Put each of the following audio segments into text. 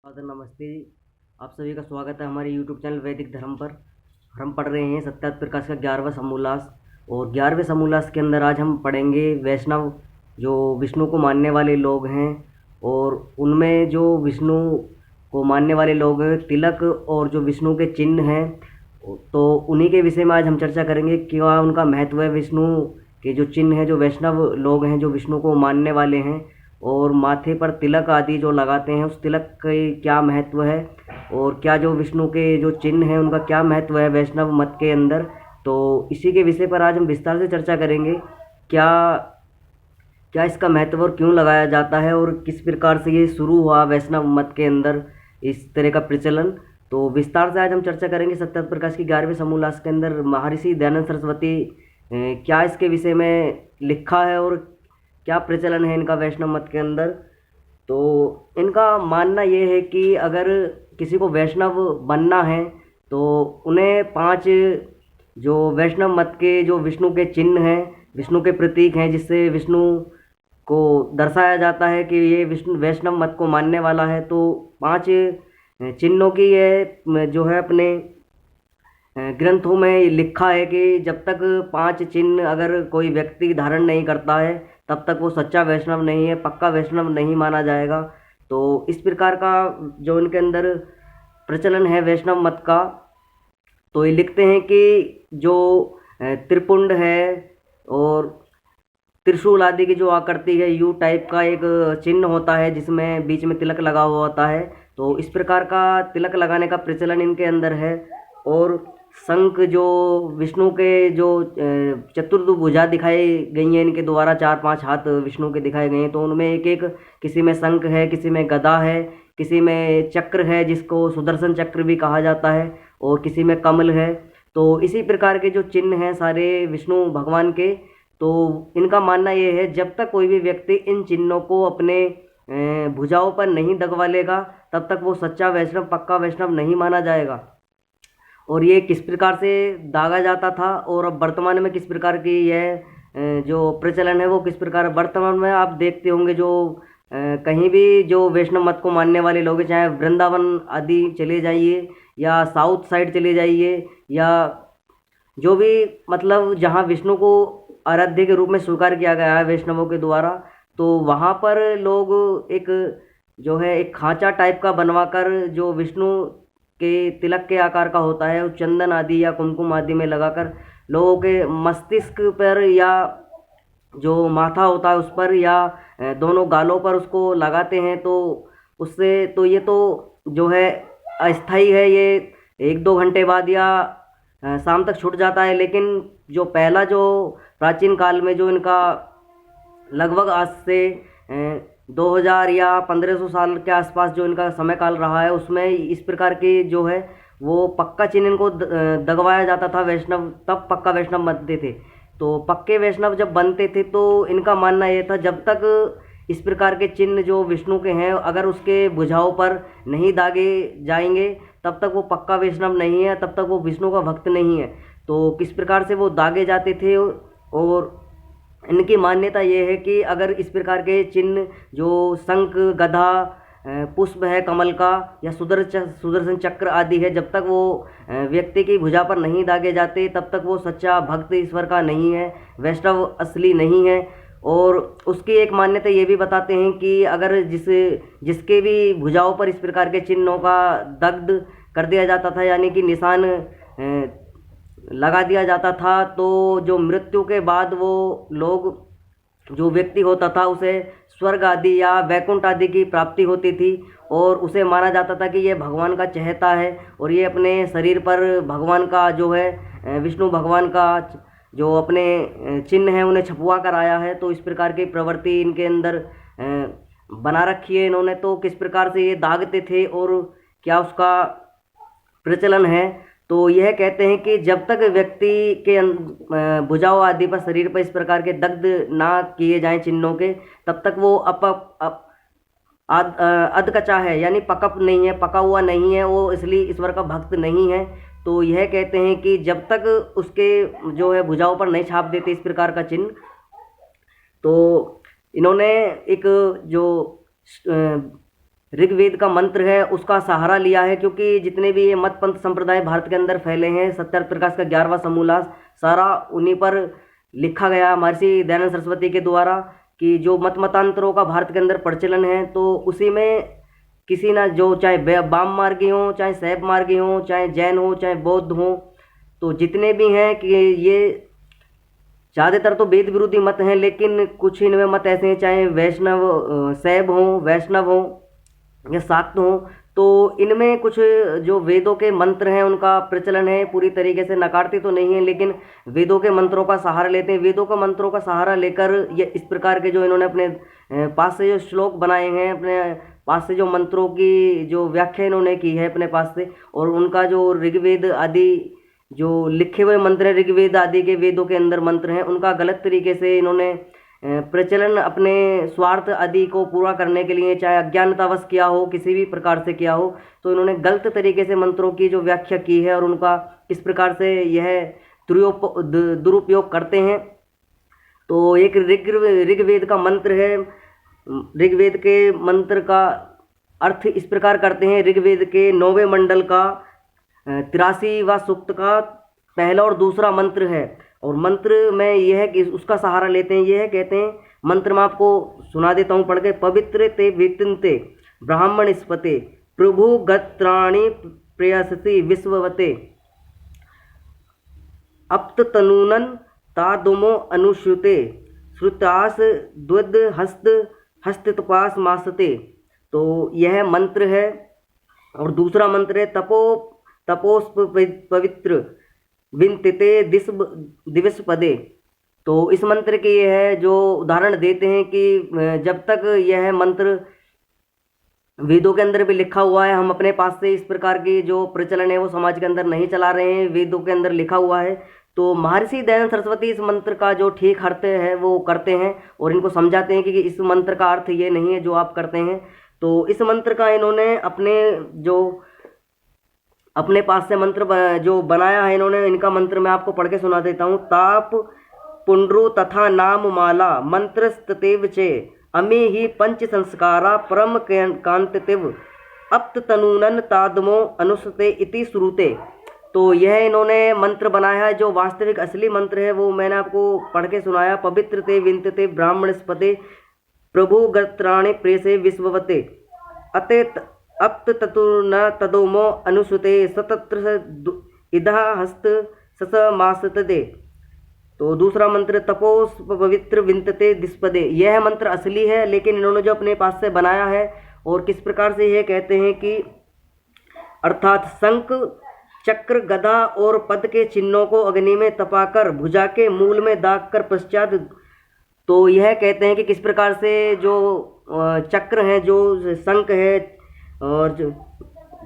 नमस्ते। आप सभी का स्वागत है हमारे यूट्यूब चैनल वैदिक धर्म पर। हम पढ़ रहे हैं सत्यात प्रकाश का 11वां समूलास। और 11वें समूलास के अंदर आज हम पढ़ेंगे वैष्णव जो विष्णु को मानने वाले लोग हैं, और उनमें जो विष्णु को मानने वाले लोग हैं, तिलक और जो विष्णु के चिन्ह हैं, तो उन्हीं के विषय में आज हम चर्चा करेंगे। क्या उनका महत्व है, विष्णु के जो चिन्ह हैं, जो वैष्णव लोग हैं जो विष्णु को मानने वाले हैं, और माथे पर तिलक आदि जो लगाते हैं उस तिलक के क्या महत्व है, और क्या जो विष्णु के जो चिन्ह हैं उनका क्या महत्व है वैष्णव मत के अंदर। तो इसी के विषय पर आज हम विस्तार से चर्चा करेंगे। क्या क्या इसका महत्व और क्यों लगाया जाता है, और किस प्रकार से ये शुरू हुआ वैष्णव मत के अंदर इस तरह का प्रचलन। तो विस्तार से आज हम चर्चा करेंगे सत्यात प्रकाश की 11वें समूलास के अंदर महर्षि दयानंद सरस्वती क्या इसके विषय में लिखा है, और क्या प्रचलन है इनका वैष्णव मत के अंदर। तो इनका मानना ये है कि अगर किसी को वैष्णव बनना है तो उन्हें 5 जो वैष्णव मत के जो विष्णु के चिन्ह हैं, विष्णु के प्रतीक हैं, जिससे विष्णु को दर्शाया जाता है कि ये विष्णु वैष्णव मत को मानने वाला है। तो 5 चिन्हों की ये जो है अपने ग्रंथों में लिखा है कि जब तक 5 चिन्ह अगर कोई व्यक्ति धारण नहीं करता है तब तक वो सच्चा वैष्णव नहीं है, पक्का वैष्णव नहीं माना जाएगा। तो इस प्रकार का जो इनके अंदर प्रचलन है वैष्णव मत का। तो ये लिखते हैं कि जो त्रिपुंड है और त्रिशूल आदि की जो आकृति है, यू टाइप का एक चिन्ह होता है जिसमें बीच में तिलक लगा हुआ होता है। तो इस प्रकार का तिलक लगाने का प्रचलन इनके अंदर है। और शंख जो विष्णु के जो चतुर्भुजा दिखाई गई हैं इनके द्वारा, 4-5 हाथ विष्णु के दिखाए गए हैं, तो उनमें एक एक किसी में शंख है, किसी में गदा है, किसी में चक्र है जिसको सुदर्शन चक्र भी कहा जाता है, और किसी में कमल है। तो इसी प्रकार के जो चिन्ह हैं सारे विष्णु भगवान के। तो इनका मानना ये है जब तक कोई भी व्यक्ति इन चिन्हों को अपने भुजाओं पर नहीं दगवा लेगा तब तक वो सच्चा वैष्णव, पक्का वैष्णव नहीं माना जाएगा। और ये किस प्रकार से दागा जाता था और अब वर्तमान में किस प्रकार की यह जो प्रचलन है वो किस प्रकार वर्तमान में आप देखते होंगे। जो कहीं भी जो वैष्णव मत को मानने वाले लोग हैं, चाहे वृंदावन आदि चले जाइए या साउथ साइड चले जाइए, या जो भी मतलब जहाँ विष्णु को आराध्य के रूप में स्वीकार किया गया है वैष्णवों के द्वारा, तो वहाँ पर लोग एक जो है एक खांचा टाइप का बनवाकर जो विष्णु के तिलक के आकार का होता है, वो चंदन आदि या कुमकुम आदि में लगाकर लोगों के मस्तिष्क पर या जो माथा होता है उस पर या दोनों गालों पर उसको लगाते हैं। तो उससे तो ये तो जो है अस्थाई है, ये 1-2 घंटे बाद या शाम तक छूट जाता है। लेकिन जो पहला जो प्राचीन काल में जो इनका लगभग आज से 2000 या 1500 साल के आसपास जो इनका समय काल रहा है, उसमें इस प्रकार की जो है वो पक्का चिन्ह इनको दगवाया जाता था वैष्णव, तब पक्का वैष्णव बनते थे। तो पक्के वैष्णव जब बनते थे तो इनका मानना ये था जब तक इस प्रकार के चिन्ह जो विष्णु के हैं अगर उसके भुजाओं पर नहीं दागे जाएंगे तब तक वो पक्का वैष्णव नहीं है, तब तक वो विष्णु का भक्त नहीं है। तो किस प्रकार से वो दागे जाते थे, और इनकी मान्यता ये है कि अगर इस प्रकार के चिन्ह जो शंख, गदा, पुष्प है कमल का, या सुदर्शन चक्र आदि है, जब तक वो व्यक्ति की भुजा पर नहीं दागे जाते तब तक वो सच्चा भक्त ईश्वर का नहीं है, वैष्णव असली नहीं है। और उसकी एक मान्यता ये भी बताते हैं कि अगर जिसके भी भुजाओं पर इस प्रकार के चिन्हों का दग्ध कर दिया जाता था, यानी कि निशान लगा दिया जाता था, तो जो मृत्यु के बाद वो लोग जो व्यक्ति होता था उसे स्वर्ग आदि या वैकुंठ आदि की प्राप्ति होती थी, और उसे माना जाता था कि ये भगवान का चहेता है और ये अपने शरीर पर भगवान का जो है विष्णु भगवान का जो अपने चिन्ह हैं उन्हें छपवा कर आया है। तो इस प्रकार की प्रवृत्ति इनके अंदर बना रखी है इन्होंने। तो किस प्रकार से ये दागते थे और क्या उसका प्रचलन है, तो यह कहते हैं कि जब तक व्यक्ति के भुजाओं आदि पर, शरीर पर इस प्रकार के दग्ध ना किए जाएं चिन्हों के, तब तक वो अधकचा है, यानी पकप नहीं है, पका हुआ नहीं है, वो इसलिए ईश्वर का भक्त नहीं है। तो यह कहते हैं कि जब तक उसके जो है भुजाओं पर नहीं छाप देते इस प्रकार का चिन्ह, तो इन्होंने एक जो ऋग्वेद का मंत्र है उसका सहारा लिया है, क्योंकि जितने भी ये मत पंथ संप्रदाय भारत के अंदर फैले हैं, सत्यार्थ प्रकाश का 11वां समूलास सारा उन्हीं पर लिखा गया महर्षि दयानंद सरस्वती के द्वारा। कि जो मत मतांतरों का भारत के अंदर प्रचलन है, तो उसी में किसी ना, जो चाहे वाम मार्गी हों, चाहे शैव मार्गी हों, चाहे जैन हो, चाहे बौद्ध हों, तो जितने भी हैं कि ये ज़्यादातर तो वेद विरोधी मत हैं, लेकिन कुछ इनमें मत ऐसे हैं, चाहे वैष्णव शैव हों, वैष्णव हों या शाक्त हों, तो इनमें कुछ जो वेदों के मंत्र हैं उनका प्रचलन है। पूरी तरीके से नकारते तो नहीं है, लेकिन वेदों के मंत्रों का सहारा लेते हैं। वेदों के मंत्रों का सहारा लेकर ये इस प्रकार के जो इन्होंने अपने पास से जो श्लोक बनाए हैं, अपने पास से जो मंत्रों की जो व्याख्या इन्होंने की है अपने पास से, और उनका जो ऋग्वेद आदि जो लिखे हुए मंत्र हैं, ऋग्वेद आदि के वेदों के अंदर मंत्र हैं, उनका गलत तरीके से इन्होंने प्रचलन अपने स्वार्थ आदि को पूरा करने के लिए, चाहे अज्ञानतावश किया हो, किसी भी प्रकार से किया हो, तो इन्होंने गलत तरीके से मंत्रों की जो व्याख्या की है और उनका किस प्रकार से यह दुरुपयोग करते हैं। तो एक ऋग्वेद का मंत्र है, ऋग्वेद के मंत्र का अर्थ इस प्रकार करते हैं। ऋग्वेद के 9वें मंडल का 83वां सूक्त का पहला और दूसरा मंत्र है, और मंत्र में यह है कि उसका सहारा लेते हैं। यह है, कहते हैं, मंत्र में आपको सुना देता हूँ पढ़ के। पवित्र ते वित्तन्ते ब्राह्मण स्पते प्रभु गत्राणि प्रेयसति विश्ववते अप्त तनूनन तादुमो अनुश्रुते श्रुतास द्वद हस्त हस्तपास मासते। तो यह मंत्र है। और दूसरा मंत्र है तपोस पवित्र विंतिते दिवस पदे। तो इस मंत्र के ये है जो उदाहरण देते हैं कि जब तक यह मंत्र वेदों के अंदर भी लिखा हुआ है, हम अपने पास से इस प्रकार की जो प्रचलन है वो समाज के अंदर नहीं चला रहे हैं, वेदों के अंदर लिखा हुआ है, तो महर्षि दयानंद सरस्वती इस मंत्र का जो ठीक अर्थ है वो करते हैं और इनको समझाते हैं कि इस मंत्र का अर्थ ये नहीं है जो आप करते हैं। तो इस मंत्र का इन्होंने अपने पास से मंत्र जो बनाया है इन्होंने, इनका मंत्र मैं आपको पढ़ के सुना देता हूँ। ताप पुंड्रु तथा नाम माला मंत्रस्ततेव चे अमे ही पंच संस्कारा परम कांतिव अप्त तनूनन तादमो अनुसते इति श्रुते। तो यह इन्होंने मंत्र बनाया है। जो वास्तविक असली मंत्र है वो मैंने आपको पढ़ के सुनाया। पवित्र ते विंतते ब्राह्मण स्पते प्रभु गत्राणि प्रेसे विश्ववते अते अप्त ततुर्न तदोमो अनुसुते सतत्र इधा हस्त सस मासतदे। तो दूसरा मंत्र तपोस पवित्र विंतते दिस्पदे। यह मंत्र असली है, लेकिन इन्होंने जो अपने पास से बनाया है, और किस प्रकार से यह कहते हैं कि अर्थात शंख चक्र गदा और पद के चिन्हों को अग्नि में तपाकर भुजा के मूल में दाग कर पश्चात। तो यह कहते हैं कि किस प्रकार से जो चक्र है, जो शंख है और जो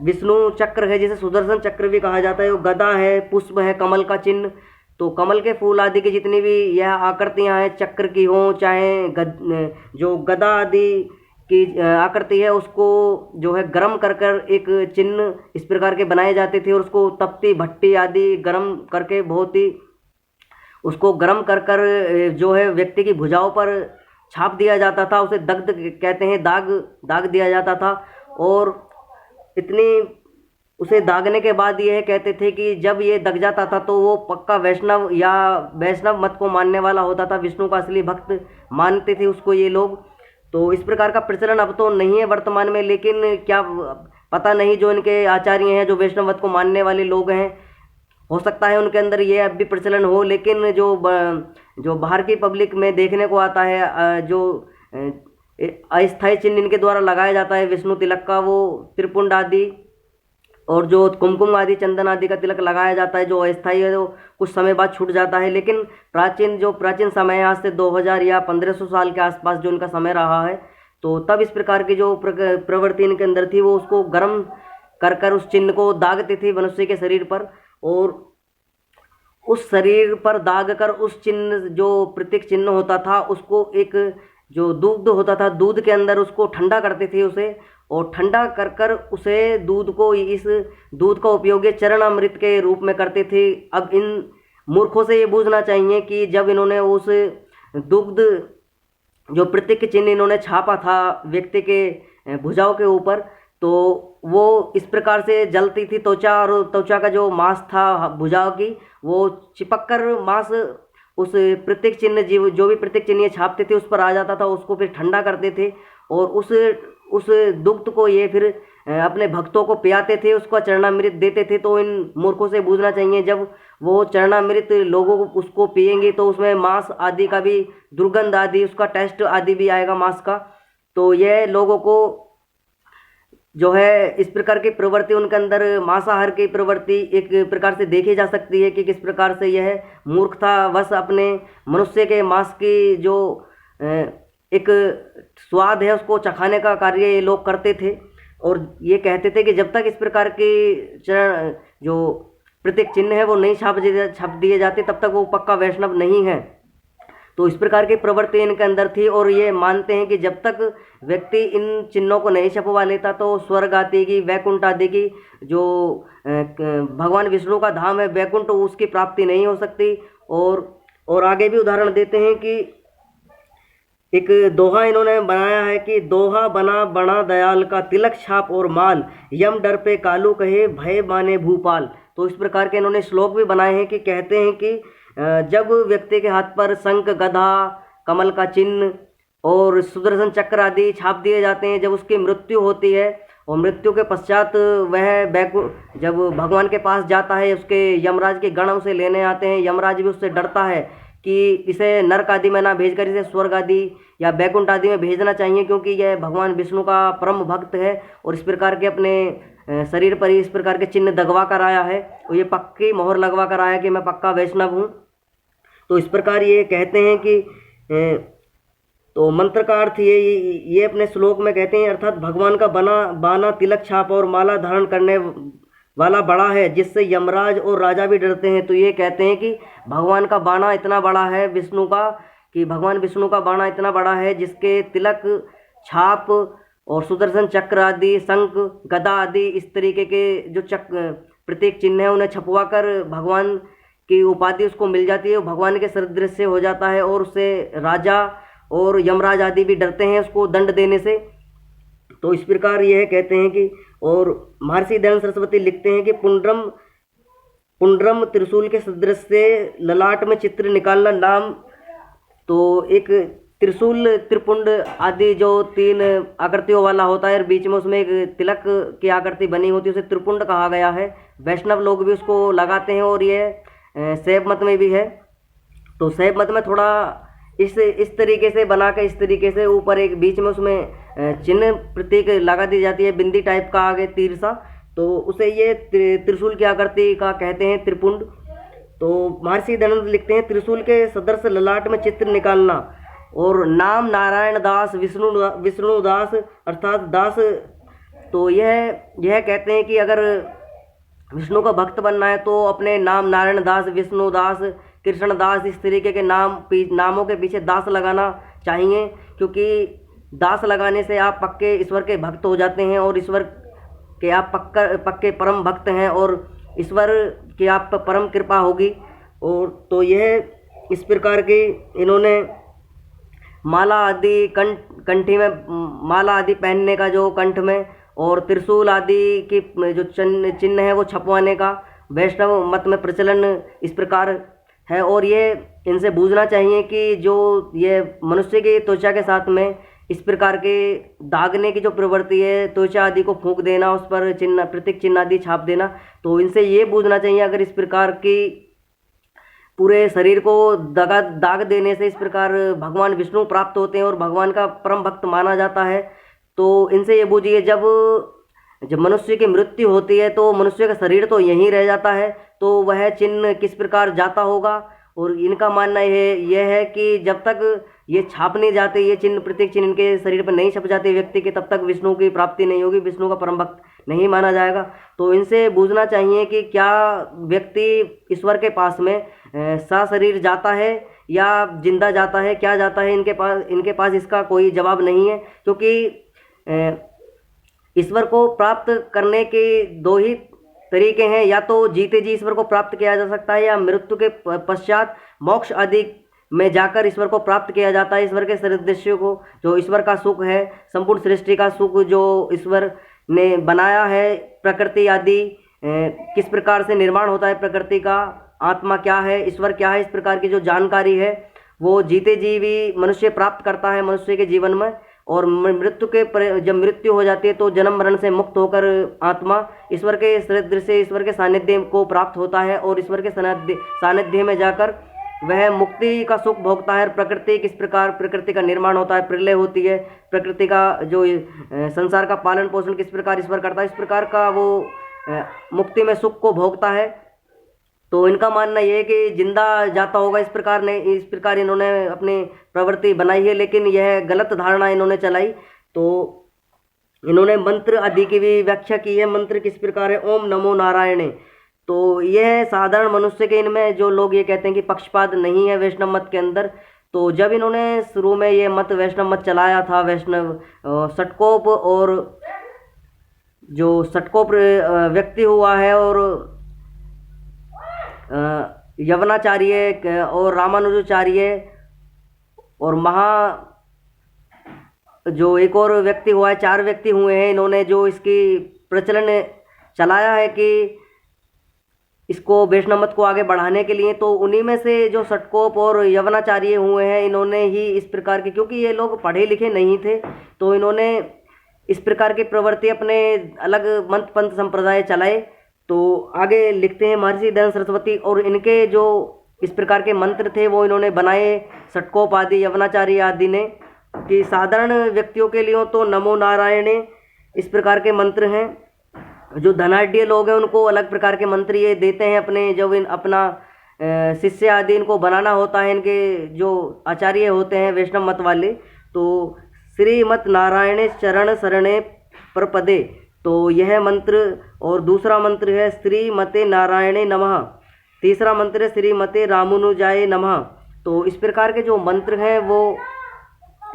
विष्णु चक्र है, जिसे सुदर्शन चक्र भी कहा जाता है, वो गदा है, पुष्प है, कमल का चिन्ह। तो कमल के फूल आदि की जितनी भी यह आकृतियां हैं, चक्र की हों चाहे जो गदा आदि की आकृति है, उसको जो है गर्म कर कर एक चिन्ह इस प्रकार के बनाए जाते थे, और उसको तपती भट्टी आदि गर्म करके बहुत ही उसको गर्म कर कर जो है व्यक्ति की भुजाओं पर छाप दिया जाता था। उसे दग्ध कहते हैं, दाग दिया जाता था। और इतनी उसे दागने के बाद यह कहते थे कि जब ये दग जाता था तो वो पक्का वैष्णव या वैष्णव मत को मानने वाला होता था, विष्णु का असली भक्त मानते थे उसको ये लोग। तो इस प्रकार का प्रचलन अब तो नहीं है वर्तमान में, लेकिन क्या पता नहीं, जो इनके आचार्य हैं, जो वैष्णव मत को मानने वाले लोग हैं, हो सकता है उनके अंदर ये अब भी प्रचलन हो। लेकिन जो बाहर की पब्लिक में देखने को आता है, जो अस्थायी चिन्ह इनके द्वारा लगाया जाता है विष्णु तिलक का, वो त्रिपुंड आदि और जो कुमकुम आदि चंदन आदि का तिलक लगाया जाता है, जो अस्थायी है वो कुछ समय बाद छूट जाता है। लेकिन प्राचीन समय, आज से 2000 या 1500 साल के आसपास जो इनका समय रहा है, तो तब इस प्रकार की जो प्रवृत्ति इनके अंदर थी, वो उसको गर्म कर कर उस चिन्ह को दागते थे मनुष्य के शरीर पर, और उस शरीर पर दाग कर उस चिन्ह, जो प्रतीक चिन्ह होता था, उसको एक जो दूध होता था, दूध के अंदर उसको ठंडा करते थे उसे, और ठंडा कर कर उसे इस दूध का उपयोग चरण अमृत के रूप में करते थे। अब इन मूर्खों से ये बूझना चाहिए कि जब इन्होंने उस दुग्ध जो प्रतीक चिन्ह इन्होंने छापा था व्यक्ति के भुजाओं के ऊपर, तो वो इस प्रकार से जलती थी त्वचा, और त्वचा का जो मांस था भुजाओं की, वो चिपक कर मांस उस प्रत्येक चिन्ह जो भी प्रत्येक चिन्ह ये छापते थे उस पर आ जाता था। उसको फिर ठंडा करते थे और उस दुग्ध को ये फिर अपने भक्तों को पियाते थे, उसका चरणामृत देते थे। तो इन मूर्खों से बूझना चाहिए, जब वो चरणामृत लोगों को उसको पिएंगे तो उसमें मांस आदि का भी दुर्गंध आदि, उसका टेस्ट आदि भी आएगा मांस का। तो यह लोगों को जो है इस प्रकार की प्रवृत्ति उनके अंदर, मांसाहार की प्रवृत्ति एक प्रकार से देखी जा सकती है कि किस प्रकार से यह मूर्खता वश अपने मनुष्य के मांस की जो एक स्वाद है उसको चखाने का कार्य ये लोग करते थे। और ये कहते थे कि जब तक इस प्रकार के चरण जो प्रत्येक चिन्ह है वो नहीं छाप दिए जाते तब तक वो पक्का वैष्णव नहीं है। तो इस प्रकार की प्रवृत्ति इनके अंदर थी, और ये मानते हैं कि जब तक व्यक्ति इन चिन्हों को नहीं छपवा लेता तो स्वर्ग आदि की, वैकुंठ आदि की जो भगवान विष्णु का धाम है वैकुंठ, उसकी प्राप्ति नहीं हो सकती। और आगे भी उदाहरण देते हैं कि एक दोहा इन्होंने बनाया है कि दोहा बना बना दयाल का, तिलक छाप और माल, यम डर पे कालू कहे भय माने भूपाल। तो इस प्रकार के इन्होंने श्लोक भी बनाए हैं कि कहते हैं कि जब व्यक्ति के हाथ पर शंख, गदा, कमल का चिन्ह और सुदर्शन चक्र आदि छाप दिए जाते हैं, जब उसकी मृत्यु होती है और मृत्यु के पश्चात वह जब भगवान के पास जाता है, उसके यमराज के गण उसे लेने आते हैं। यमराज भी उससे डरता है कि इसे नरक आदि में ना भेजकर इसे स्वर्ग आदि या बैकुंठ आदि में भेजना चाहिए, क्योंकि यह भगवान विष्णु का परम भक्त है और इस प्रकार के अपने शरीर पर ही इस प्रकार के चिन्ह दगवा कर आया है और ये पक्की मोहर लगवा कर आया कि मैं पक्का वैष्णव हूँ। तो इस प्रकार ये कहते हैं कि तो मंत्र का अर्थ ये अपने श्लोक में कहते हैं, अर्थात भगवान का बाना, तिलक छाप और माला धारण करने वाला बड़ा है, जिससे यमराज और राजा भी डरते हैं। तो ये कहते हैं कि भगवान का बाना इतना बड़ा है विष्णु का, कि भगवान विष्णु का बाना इतना बड़ा है जिसके तिलक, छाप और सुदर्शन चक्र आदि, शंख, गदा आदि इस तरीके के जो प्रत्येक चिन्ह है उन्हें छपवा कर भगवान की उपाधि उसको मिल जाती है, भगवान के सदृश से हो जाता है और उससे राजा और यमराज आदि भी डरते हैं उसको दंड देने से। तो इस प्रकार यह कहते हैं कि, और महर्षि दयानंद सरस्वती लिखते हैं कि पुंड्रम त्रिशूल के सदृश से ललाट में चित्र निकालना नाम। तो एक त्रिशूल, त्रिपुंड आदि जो 3 आकृतियों वाला होता है और बीच में उसमें एक तिलक की आकृति बनी होती है, उसे त्रिपुंड कहा गया है। वैष्णव लोग भी उसको लगाते हैं और ये शैव मत में भी है। तो शैव मत में थोड़ा इस तरीके से बना के, इस तरीके से ऊपर एक बीच में उसमें चिन्ह प्रतीक लगा दी जाती है, बिंदी टाइप का आगे तीर सा, तो उसे ये त्रिशूल की आकृति का कहते हैं त्रिपुंड। तो महर्षि दयानंद लिखते हैं, त्रिशूल के सदृश ललाट में चित्र निकालना और नाम नारायण दास, विष्णु दास अर्थात दास। तो यह कहते हैं कि अगर विष्णु का भक्त बनना है तो अपने नाम नारायण दास, विष्णु दास, कृष्ण दास इस तरीके के नामों के पीछे दास लगाना चाहिए, क्योंकि दास लगाने से आप पक्के ईश्वर के भक्त हो जाते हैं और ईश्वर के आप पक्के परम भक्त हैं और ईश्वर की आप पर परम कृपा होगी। और तो यह इस प्रकार के इन्होंने माला आदि कंठी में माला आदि पहनने का जो कंठ में, और त्रिशूल आदि की जो चिन्ह है वो छपवाने का वैष्णव मत में प्रचलन इस प्रकार है। और ये इनसे बूझना चाहिए कि जो ये मनुष्य की त्वचा के साथ में इस प्रकार के दागने की जो प्रवृत्ति है, त्वचा आदि को फूंक देना, उस पर चिन्ह, प्रतीक चिन्ह आदि छाप देना, तो इनसे ये बूझना चाहिए अगर इस प्रकार की पूरे शरीर को दाग देने से इस प्रकार भगवान विष्णु प्राप्त होते हैं और भगवान का परम भक्त माना जाता है, तो इनसे ये बूझिए जब मनुष्य की मृत्यु होती है तो मनुष्य का शरीर तो यहीं रह जाता है, तो वह चिन्ह किस प्रकार जाता होगा। और इनका मानना यह है कि जब तक ये छाप नहीं जाते, ये चिन्ह, प्रत्येक चिन्ह इनके शरीर पर नहीं छप जाते व्यक्ति के, तब तक विष्णु की प्राप्ति नहीं होगी, विष्णु का परम भक्त नहीं माना जाएगा। तो इनसे बूझना चाहिए कि क्या व्यक्ति ईश्वर के पास में सशरीर जाता है या जिंदा जाता है, क्या जाता है, इनके पास इसका कोई जवाब नहीं है, क्योंकि ईश्वर को प्राप्त करने के 2 ही तरीके हैं, या तो जीते जी ईश्वर को प्राप्त किया जा सकता है या मृत्यु के पश्चात मोक्ष आदि में जाकर ईश्वर को प्राप्त किया जाता है। ईश्वर के सदृश्य को, जो ईश्वर का सुख है, संपूर्ण सृष्टि का सुख जो ईश्वर ने बनाया है, प्रकृति आदि किस प्रकार से निर्माण होता है प्रकृति का, आत्मा क्या है, ईश्वर क्या है, इस प्रकार की जो जानकारी है वो जीते जी भी मनुष्य प्राप्त करता है मनुष्य के जीवन में। और मृत्यु के जब मृत्यु हो जाती है तो जन्म मरण से मुक्त होकर आत्मा ईश्वर के सदृश्य, ईश्वर के सानिध्य को प्राप्त होता है और ईश्वर के सानिध्य में जाकर वह मुक्ति का सुख भोगता है। प्रकृति किस प्रकार प्रकृति का निर्माण होता है, प्रलय होती है, प्रकृति का जो संसार का पालन पोषण किस प्रकार ईश्वर करता है, इस प्रकार का वो मुक्ति में सुख को भोगता है। तो इनका मानना यह है कि जिंदा जाता होगा, इस प्रकार इन्होंने अपनी प्रवृत्ति बनाई है, लेकिन यह गलत धारणा इन्होंने चलाई। तो इन्होंने मंत्र आदि की भी व्याख्या की है। मंत्र किस प्रकार है, ओम नमो नारायणे। तो यह साधारण मनुष्य के, इनमें जो लोग ये कहते हैं कि पक्षपात नहीं है वैष्णव मत के अंदर, तो जब इन्होंने शुरू में ये मत वैष्णव मत चलाया था, वैष्णव षटकोप और जो षटकोप व्यक्ति हुआ है और यवनाचार्य और रामानुजाचार्य और जो एक और व्यक्ति हुआ है, 4 व्यक्ति हुए हैं, इन्होंने जो इसकी प्रचलन चलाया है कि इसको वैष्णव मत को आगे बढ़ाने के लिए, तो उन्हीं में से जो षटकोप और यवनाचार्य हुए हैं, इन्होंने ही इस प्रकार की, क्योंकि ये लोग पढ़े लिखे नहीं थे, तो इन्होंने इस प्रकार की प्रवृत्ति अपने अलग मंत्र पंथ संप्रदाय चलाए। तो आगे लिखते हैं महर्षि दयानंद सरस्वती, और इनके जो इस प्रकार के मंत्र थे वो इन्होंने बनाए षटकोप आदि यवनाचार्य आदि ने, कि साधारण व्यक्तियों के लिए तो नमो नारायणे इस प्रकार के मंत्र हैं। जो धनाढ़ लोग हैं उनको अलग प्रकार के मंत्र ये देते हैं अपने, जब अपना शिष्य आदि इनको बनाना होता है, इनके जो आचार्य होते हैं वैष्णव मत वाले, तो श्रीमत नारायणे चरण शरणे प्रपदे, तो यह मंत्र। और दूसरा मंत्र है श्रीमते नारायणे नमः, तीसरा मंत्र है श्रीमते रामानुजाय नमः। तो इस प्रकार के जो मंत्र हैं वो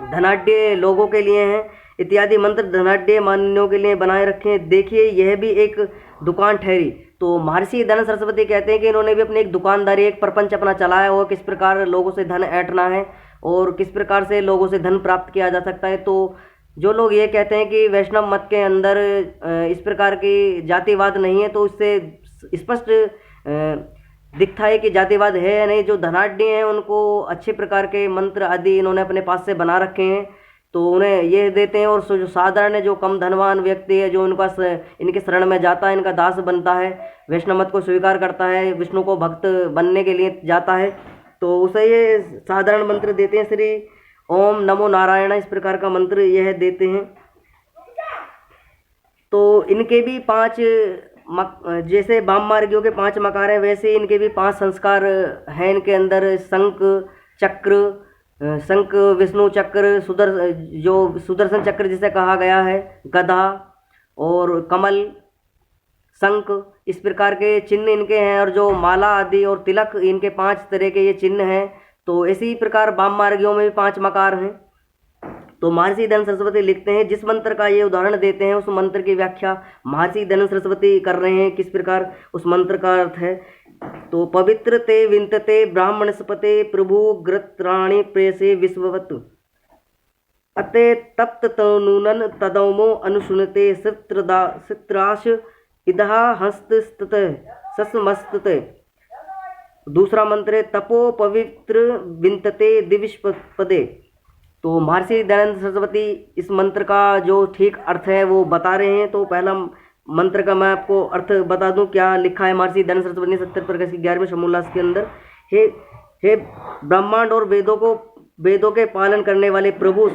धनाढ़ लोगों के लिए हैं। इत्यादि मंत्र धनाढ़ मान्यों के लिए बनाए रखे हैं। देखिए यह भी एक दुकान ठहरी। तो महर्षि दयानंद सरस्वती कहते हैं कि इन्होंने भी अपनी एक दुकानदारी, एक प्रपंच अपना चलाया हुआ, किस प्रकार लोगों से धन ऐंठना है और किस प्रकार से लोगों से धन प्राप्त किया जा सकता है। तो जो लोग ये कहते हैं कि वैष्णव मत के अंदर इस प्रकार की जातिवाद नहीं है, तो इससे स्पष्ट दिखता है कि जातिवाद है या नहीं। जो धनाढ़ हैं उनको अच्छे प्रकार के मंत्र आदि इन्होंने अपने पास से बना रखे हैं, तो उन्हें ये देते हैं। और जो साधारण है, जो कम धनवान व्यक्ति है, जो इनके शरण में जाता है, इनका दास बनता है, वैष्णव मत को स्वीकार करता है, विष्णु को भक्त बनने के लिए जाता है, तो उसे ये साधारण मंत्र देते हैं, श्री ओम नमो नारायण इस प्रकार का मंत्र यह देते हैं। तो इनके भी 5 जैसे वाम मार्गियों के 5 मकार हैं, वैसे इनके भी 5 संस्कार हैं इनके अंदर। शंख चक्र, शंख विष्णु चक्र, सुदर्शन चक्र जिसे कहा गया है, गदा और कमल, शंख, इस प्रकार के चिन्ह इनके हैं। और जो माला आदि और तिलक, इनके 5 तरह के ये चिन्ह हैं। तो इसी प्रकार वाम मार्गियों में भी 5 मकार हैं। तो महर्षि दयानंद सरस्वती लिखते हैं, जिस मंत्र का ये उदाहरण देते हैं उस मंत्र की व्याख्या महर्षि दयानंद सरस्वती कर रहे हैं, किस प्रकार उस मंत्र का अर्थ है। तो पवित्र ते विंतते ब्राह्मणस्पते प्रभु ग्रत्राणि प्रेसे विश्ववत अते तप्त तनूनन तदौमो अनुशुनते सित्राश इदहा हस्तस्तत सस्मस्तत। दूसरा मंत्र है तपो पवित्र विंतते दिविष्पदे। तो महर्षि दयानंद सरस्वती इस मंत्र का जो ठीक अर्थ है वो बता रहे हैं। तो पहला मंत्र का मैं आपको अर्थ बता दूं, क्या लिखा है महर्षि दयानंद सरस्वती ने 70 प्रकाश की 11वें समोल्लास के अंदर। हे ब्रह्मांड और वेदों के पालन करने वाले प्रभु,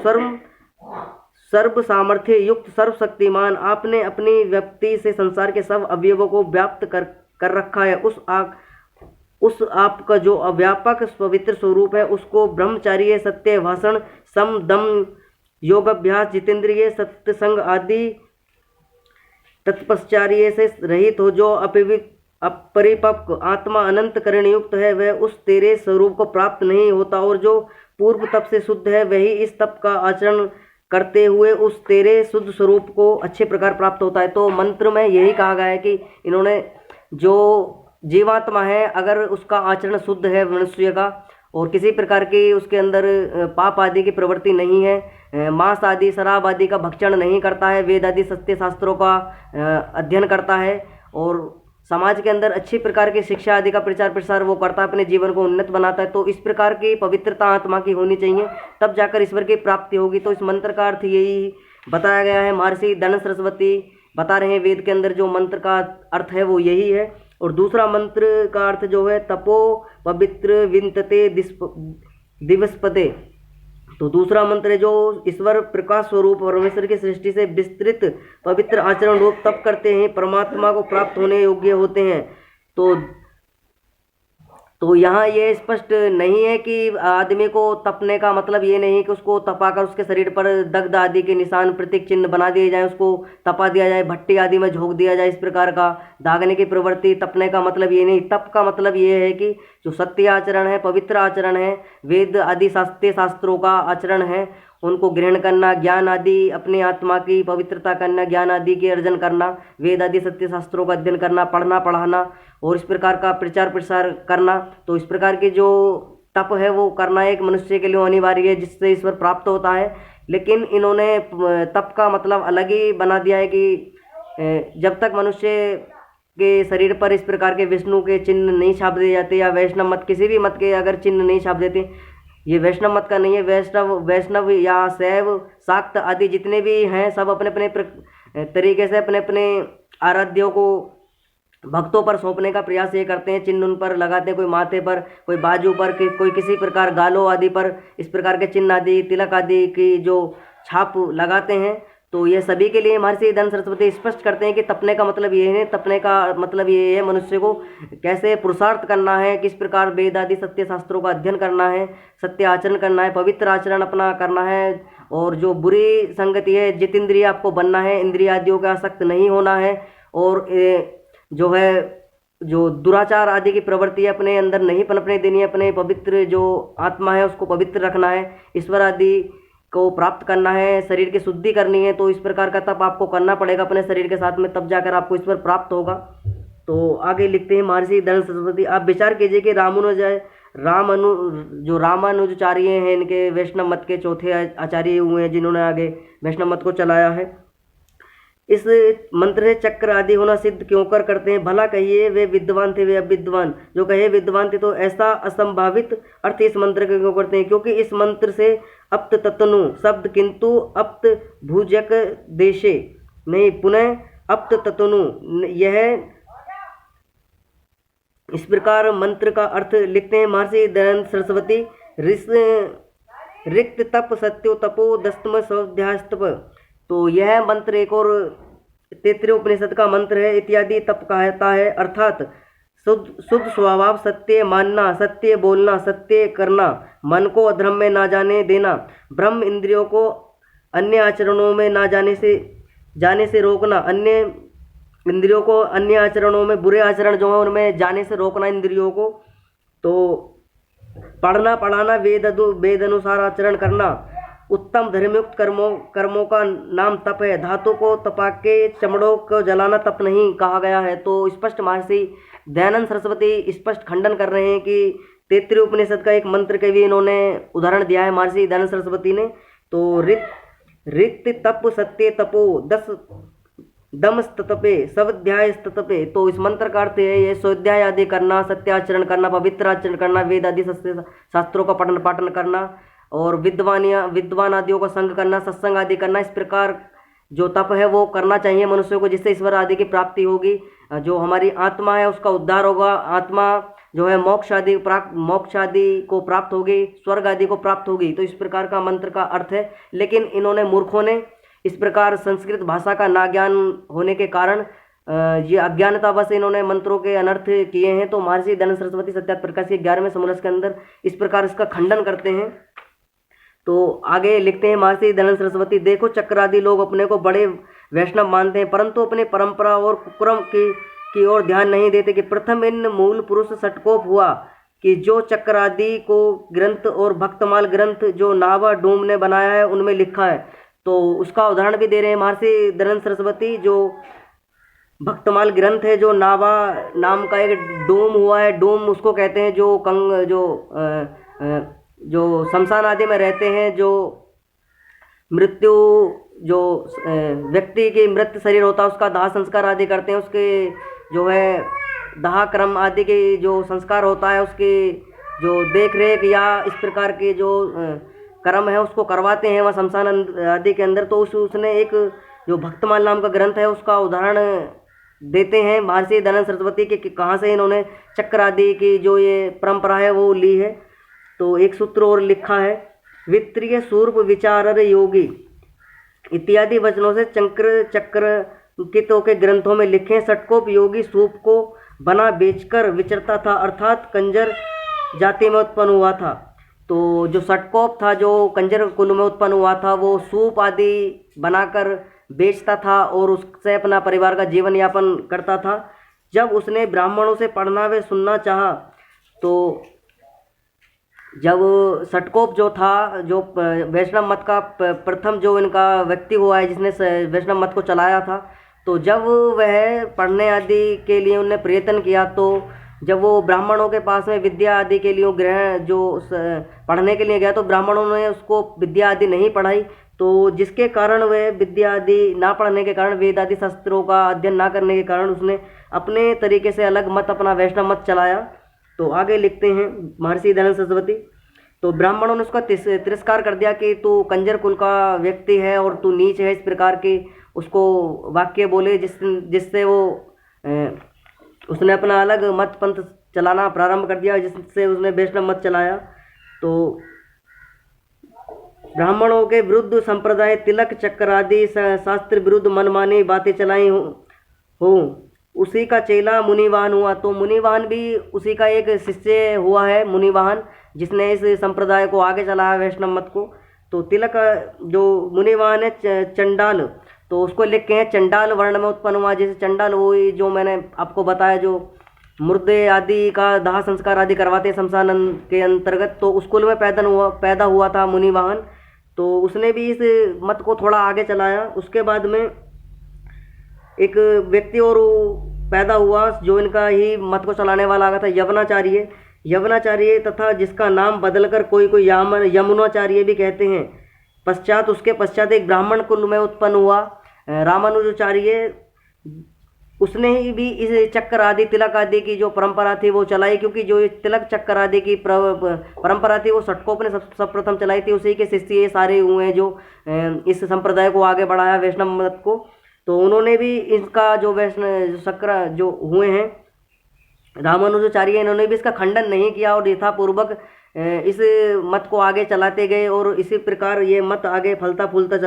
सर्व सामर्थ्य युक्त सर्वशक्तिमान, आपने अपनी व्याप्ति से संसार के सब अवयवों को व्याप्त कर रखा है। उस आपका जो अव्यापक पवित्र स्वरूप है उसको ब्रह्मचार्य, सत्य भाषण, सम दम, योग अभ्यास, जितेंद्रिय, सत्संग आदि तत्पश्चार्य से रहित हो। जो अपरिपक्व आत्मा अनंत करण युक्त है वह उस तेरे स्वरूप को प्राप्त नहीं होता, और जो पूर्व तप से शुद्ध है वही इस तप का आचरण करते हुए उस तेरे शुद्ध स्वरूप को अच्छे प्रकार प्राप्त होता है। तो मंत्र में यही कहा गया है कि इन्होंने जो जीवात्मा है, अगर उसका आचरण शुद्ध है मनुष्य का, और किसी प्रकार की उसके अंदर पाप आदि की प्रवृत्ति नहीं है, मांस आदि शराब आदि का भक्षण नहीं करता है, वेद आदि सत्य शास्त्रों का अध्ययन करता है और समाज के अंदर अच्छी प्रकार की शिक्षा आदि का प्रचार प्रसार वो करता है, अपने जीवन को उन्नत बनाता है। तो इस प्रकार की पवित्रता आत्मा की होनी चाहिए, तब जाकर ईश्वर की प्राप्ति होगी। तो इस मंत्र का अर्थ यही बताया गया है। महर्षि दयानंद सरस्वती बता रहे हैं वेद के अंदर जो मंत्र का अर्थ है वो यही है। और दूसरा मंत्र का अर्थ जो है तपो पवित्र विंतते दिवसपदे। तो दूसरा मंत्र है जो ईश्वर प्रकाश स्वरूप परमेश्वर की सृष्टि से विस्तृत पवित्र आचरण रूप तप करते हैं, परमात्मा को प्राप्त होने योग्य होते हैं। तो यहाँ ये स्पष्ट नहीं है कि आदमी को तपने का मतलब ये नहीं कि उसको तपाकर उसके शरीर पर दग्ध आदि के निशान प्रतीक चिन्ह बना दिए जाए, उसको तपा दिया जाए, भट्टी आदि में झोंक दिया जाए। इस प्रकार का दागने की प्रवृत्ति तपने का मतलब ये नहीं। तप का मतलब ये है कि जो सत्य आचरण है, पवित्र आचरण है, वेद आदि शास्त्रों का आचरण है, उनको ग्रहण करना, ज्ञान आदि अपनी आत्मा की पवित्रता करना, ज्ञान आदि के अर्जन करना, वेद आदि सत्य शास्त्रों का अध्ययन करना, पढ़ना पढ़ाना और इस प्रकार का प्रचार प्रसार करना। तो इस प्रकार की जो तप है वो करना एक मनुष्य के लिए अनिवार्य है, जिससे ईश्वर प्राप्त होता है। लेकिन इन्होंने तप का मतलब अलग ही बना दिया है कि जब तक मनुष्य के शरीर पर इस प्रकार के विष्णु के चिन्ह नहीं छाप दिए जाते, या वैष्णव मत किसी भी मत के अगर चिन्ह नहीं छाप देते, ये वैष्णव मत का नहीं है, वैष्णव या शैव शाक्त आदि जितने भी हैं सब अपने अपने तरीके से अपने अपने आराध्यों को भक्तों पर सौंपने का प्रयास ये करते हैं। चिन्ह उन पर लगाते हैं, कोई माथे पर, कोई बाजू पर, कोई किसी प्रकार गालों आदि पर इस प्रकार के चिन्ह आदि तिलक आदि की जो छाप लगाते हैं। तो ये सभी के लिए महर्षि दयानंद सरस्वती स्पष्ट करते हैं कि तपने का मतलब ये है, तपने का मतलब ये है मनुष्य को कैसे पुरुषार्थ करना है, किस प्रकार वेद आदि सत्य शास्त्रों का अध्ययन करना है, सत्य आचरण करना है, पवित्र आचरण अपना करना है, और जो बुरी संगति है जितेंद्रिय आपको बनना है, इंद्रिय आदियों का आसक्त नहीं होना है, और जो है जो दुराचार आदि की प्रवृत्ति अपने अंदर नहीं पनपने देनी है, अपने पवित्र जो आत्मा है उसको पवित्र रखना है, ईश्वर आदि को प्राप्त करना है, शरीर की शुद्धि करनी है। तो इस प्रकार का तप आपको करना पड़ेगा अपने शरीर के साथ में, तब जाकर आपको ईश्वर प्राप्त होगा। तो आगे लिखते हैं महर्षि दयानंद सरस्वती, आप विचार कीजिए कि जो रामानुजाचार्य हैं, इनके वैष्णव मत के चौथे आचार्य हुए हैं जिन्होंने आगे वैष्णव मत को चलाया है। इस मंत्र से चक्र आदि होना सिद्ध क्यों कर करते हैं? भला कहिए वे विद्वान थे वे अविद्वान, जो कहे विद्वान थे तो ऐसा असंभावित अर्थ इस मंत्र के क्यों करते हैं? क्योंकि इस मंत्र से अप्त तत्नु शब्द किंतु अप्त भुजक देशे नहीं, पुनः अप्त तत्नु, यह इस प्रकार मंत्र का अर्थ लिखते हैं महर्षि दयानंद सरस्वती। रिक्त तप सत्यो तपो दस्तम स्वाध्यास्तप। तो यह मंत्र एक और तैत्तिरीय उपनिषद का मंत्र है। इत्यादि तप कहता है, अर्थात शुद्ध स्वभाव, सत्य मानना, सत्य बोलना, सत्य करना, मन को अधर्म में ना जाने देना, ब्रह्म इंद्रियों को अन्य आचरणों में ना जाने से रोकना, अन्य इंद्रियों को अन्य आचरणों में, बुरे आचरण जो है उनमें जाने से रोकना इंद्रियों को। तो पढ़ना पढ़ाना, वेद अनुसार आचरण करना, उत्तम धर्मयुक्त कर्मों का नाम तप है। धातु को तपा के चमड़ों को जलाना तप नहीं कहा गया है। तो स्पष्ट महर्षि दयानंद सरस्वती स्पष्ट खंडन कर रहे हैं कि तैत्तिरीय उपनिषद का एक मंत्र के भी इन्होंने उदाहरण दिया है महर्षि दयानंद सरस्वती ने। तो रिक्त तप सत्य तपो दस दम स्तपे स्वाध्याय स्तपे। तो इस मंत्र का अर्थ है ये स्वाध्याय आदि करना, सत्याचरण करना, पवित्र आचरण करना, वेद आदि शास्त्रों का पठन पाठन करना, और विद्वान आदियों का संग करना, सत्संग आदि करना। इस प्रकार जो तप है वो करना चाहिए मनुष्य को, जिससे ईश्वर आदि की प्राप्ति होगी। जो हमारी आत्मा है उसका उद्धार होगा, आत्मा जो है मोक्ष आदि को प्राप्त होगी, स्वर्ग आदि को प्राप्त होगी। तो इस प्रकार का मंत्र का अर्थ है। लेकिन इन्होंने मूर्खों ने इस प्रकार संस्कृत भाषा का ना ज्ञान होने के कारण ये अज्ञानतावश इन्होंने मंत्रों के अनर्थ किए हैं। तो महर्षि दयानंद सरस्वती सत्यार्थ प्रकाश के 11वें समूलस के अंदर इस प्रकार इसका खंडन करते हैं। तो आगे लिखते हैं महर्षि दयानंद सरस्वती, देखो चक्र आदि लोग अपने को बड़े वैष्णव मानते हैं, परंतु अपने परंपरा और कुक्रम की ओर ध्यान नहीं देते कि प्रथम इन मूल पुरुष सटकोप हुआ कि जो चक्र आदि को ग्रंथ और भक्तमाल ग्रंथ जो नावा डूम ने बनाया है उनमें लिखा है। तो उसका उदाहरण भी दे रहे हैं महर्षि दयानंद सरस्वती। जो भक्तमाल ग्रंथ है, जो नावा नाम का एक डोम हुआ है, डोम उसको कहते हैं जो जो शमशान आदि में रहते हैं, जो मृत्यु जो व्यक्ति की मृत शरीर होता है उसका दाह संस्कार आदि करते हैं, उसके जो है दाह क्रम आदि के जो संस्कार होता है उसके जो देख रेख या इस प्रकार के जो कर्म है उसको करवाते हैं वह शमशान आदि के अंदर। तो उसने एक जो भक्तमाल नाम का ग्रंथ है उसका उदाहरण देते हैं महर्षि दयानंद सरस्वती के कि कहाँ से इन्होंने चक्र आदि की जो ये परंपरा है वो ली है। तो एक सूत्र और लिखा है, वित्तीय सूर्प विचारर योगी इत्यादि वचनों से चक्र कितों के ग्रंथों में लिखे। षटकोप योगी सूप को बना बेचकर विचरता था, अर्थात कंजर जाति में उत्पन्न हुआ था। तो जो षटकोप था जो कंजर कुल में उत्पन्न हुआ था वो सूप आदि बनाकर बेचता था और उससे अपना परिवार का जीवन यापन करता था। जब उसने ब्राह्मणों से पढ़ना व सुनना चाहा तो जब षटकोप जो था जो वैष्णव मत का प्रथम जो इनका व्यक्ति हुआ है जिसने वैष्णव मत को चलाया था, तो जब वह पढ़ने आदि के लिए उन्हें प्रयत्न किया तो जब वो ब्राह्मणों के पास में विद्या आदि के लिए ग्रहण जो पढ़ने के लिए गया तो ब्राह्मणों ने उसको विद्या आदि नहीं पढ़ाई। तो जिसके कारण वह विद्या आदि ना पढ़ने के कारण, वेद आदि शास्त्रों का अध्ययन ना करने के कारण उसने अपने तरीके से अलग मत अपना वैष्णव मत चलाया। तो आगे लिखते हैं महर्षि दयानंद सरस्वती, तो ब्राह्मणों ने उसका तिरस्कार कर दिया कि तू कंजर कुल का व्यक्ति है और तू नीच है, इस प्रकार के उसको वाक्य बोले जिससे वो उसने अपना अलग मत पंथ चलाना प्रारंभ कर दिया, जिससे उसने वैष्णव मत चलाया। तो ब्राह्मणों के विरुद्ध संप्रदाय तिलक चक्र आदि शास्त्र विरुद्ध मनमानी बातें चलाई हो उसी का चेला मुनिवाहन हुआ। तो मुनिवाहन भी उसी का एक शिष्य हुआ है, मुनिवाहन, जिसने इस संप्रदाय को आगे चलाया वैष्णव मत को। तो तिलक जो मुनिवाहन है चंडाल, तो उसको लिख के हैं चंडाल वर्ण में उत्पन्न हुआ। जैसे चंडाल वो जो मैंने आपको बताया जो मुर्दे आदि का दाह संस्कार आदि करवाते हैं शमशान के अंतर्गत, तो उस कुल में पैदा हुआ था मुनिवाहन। तो उसने भी इस मत को थोड़ा आगे चलाया। उसके बाद में एक व्यक्ति और पैदा हुआ जो इनका ही मत को चलाने वाला आ गया था, यवनाचार्य तथा जिसका नाम बदलकर कोई यमुनाचार्य भी कहते हैं। उसके पश्चात एक ब्राह्मण कुल में उत्पन्न हुआ रामानुजाचार्य, उसने ही भी इस चक्र आदि तिलक आदि की जो परंपरा थी वो चलाई, क्योंकि जो तिलक चक्र आदि की परंपरा थी वो षटकोप ने सब प्रथम चलाई थी। उसी के शिष्य ये सारे हुए जो इस संप्रदाय को आगे बढ़ाया वैष्णव मत को। तो उन्होंने भी इसका जो वैष्णव चक्र जो हुए हैं रामानुजाचार्य, इन्होंने भी इसका खंडन नहीं किया और यथापूर्वक इस मत को आगे चलाते गए और इसी प्रकार ये मत आगे फलता फूलता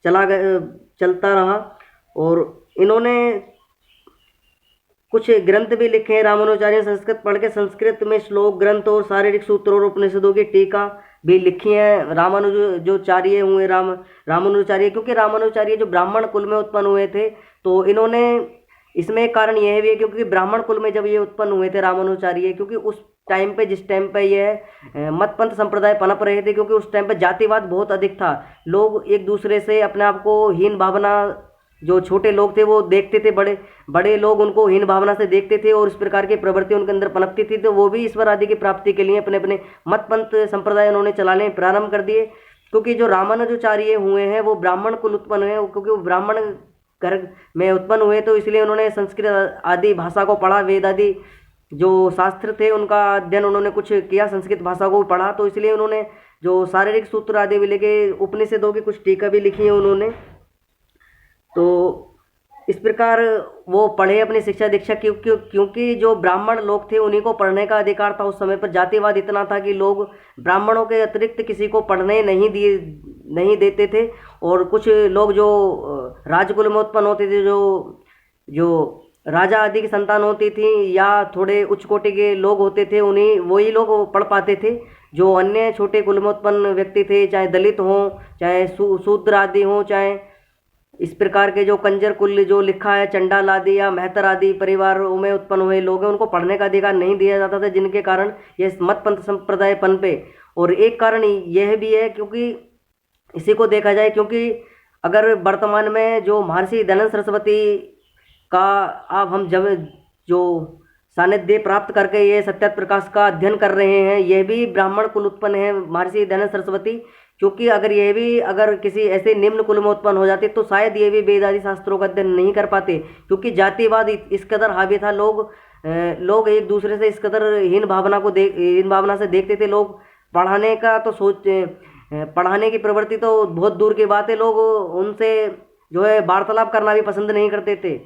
चलता रहा। और इन्होंने कुछ ग्रंथ भी लिखे हैं रामानुजाचार्य, संस्कृत पढ़ के संस्कृत में श्लोक ग्रंथ और शारीरिक सूत्रों और उपनिषदों की टीका भी लिखी है रामानुजाचार्य हुए रामानुजाचार्य, क्योंकि रामानुजाचार्य जो ब्राह्मण कुल में उत्पन्न हुए थे। तो इन्होंने इसमें एक कारण यह भी है क्योंकि ब्राह्मण कुल में जब ये उत्पन्न हुए थे रामानुजाचार्य, क्योंकि उस टाइम पे जिस टाइम पे ये मत पंथ संप्रदाय पनप रहे थे, क्योंकि उस टाइम पे जातिवाद बहुत अधिक था। लोग एक दूसरे से अपने आप को हीन भावना, जो छोटे लोग थे वो देखते थे, बड़े बड़े लोग उनको हीन भावना से देखते थे और इस प्रकार की प्रवृत्ति उनके अंदर पनपती थी। तो वो भी ईश्वर आदि की प्राप्ति के लिए अपने अपने मत पंथ संप्रदाय उन्होंने चलाने प्रारंभ कर दिए। क्योंकि जो रामानुजाचार्य हुए हैं वो ब्राह्मण कुल उत्पन्न हुए, क्योंकि वो ब्राह्मण घर में उत्पन्न हुए, तो इसलिए उन्होंने संस्कृत आदि भाषा को पढ़ा, वेद आदि जो शास्त्र थे उनका अध्ययन उन्होंने कुछ किया, संस्कृत भाषा को पढ़ा। तो इसलिए उन्होंने जो शारीरिक सूत्र आदि भी लेके उपनिषदों की कुछ टीका भी लिखी है उन्होंने। तो इस प्रकार वो पढ़े अपनी शिक्षा दीक्षा, क्योंकि जो ब्राह्मण लोग थे उन्हीं को पढ़ने का अधिकार था। उस समय पर जातिवाद इतना था कि लोग ब्राह्मणों के अतिरिक्त किसी को पढ़ने नहीं देते थे। और कुछ लोग जो राजकुल में उत्पन्न होते थे, जो राजा आदि की संतान होती थी या थोड़े उच्च कोटि के लोग होते थे, वही लोग पढ़ पाते थे। जो अन्य छोटे कुल में उत्पन्न व्यक्ति थे, चाहे दलित हों, चाहे शूद्र आदि हों, चाहे इस प्रकार के जो कंजर कुल जो लिखा है चंडाल आदि या मेहतर आदि परिवारों में उत्पन्न हुए लोग हैं, उनको पढ़ने का अधिकार नहीं दिया जाता था, जिनके कारण ये मत पंथ संप्रदाय पनपे। और एक कारण यह भी है क्योंकि इसी को देखा जाए, क्योंकि अगर वर्तमान में जो महर्षि दयानंद सरस्वती का आप हम जब जो सानिध्य प्राप्त करके ये सत्यात प्रकाश का अध्ययन कर रहे हैं। यह भी ब्राह्मण कुल उत्पन्न है महर्षि दयानंद सरस्वती, क्योंकि अगर ये भी अगर किसी ऐसे निम्न कुल में उत्पन्न हो जाते तो शायद ये भी वेद आदि शास्त्रों का अध्ययन नहीं कर पाते, क्योंकि जातिवाद इस कदर हावी था। लोग एक दूसरे से इस कदर हीन भावना से देखते थे। लोग पढ़ाने का तो पढ़ाने की प्रवृत्ति तो बहुत दूर की बात है, लोग उनसे जो है वार्तालाप करना भी पसंद नहीं करते थे।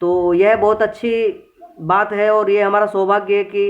तो यह बहुत अच्छी बात है और ये हमारा सौभाग्य है कि